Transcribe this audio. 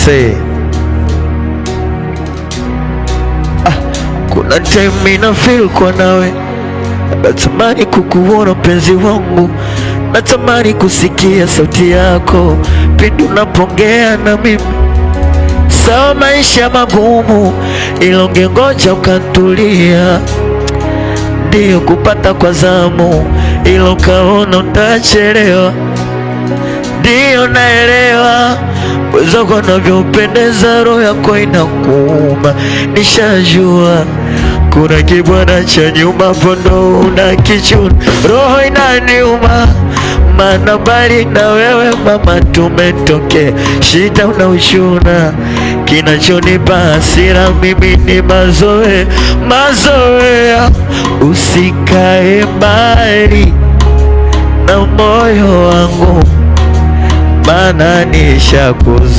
say kuna time mina feel kwa nawe, natamani kukuona penzi wangu, natamani kusikia sauti yako pindi unapongea na mimi. Sawa maisha magumu, ila ungengoja ukantulia, ndio kupata kwa zamu, ila ukaona utachelewa. Ndio naelewa wezako navyopendeza, roho yako inakuuma, nishajua kuna kibwana cha nyuma pondo una kichuna, roho inaniuma, maana bali na wewe mama tumetokea, shida unaushuna, kinachonipa hasira mimi ni mazoea, usikae mbali na moyo wangu, maana nishakuzoea.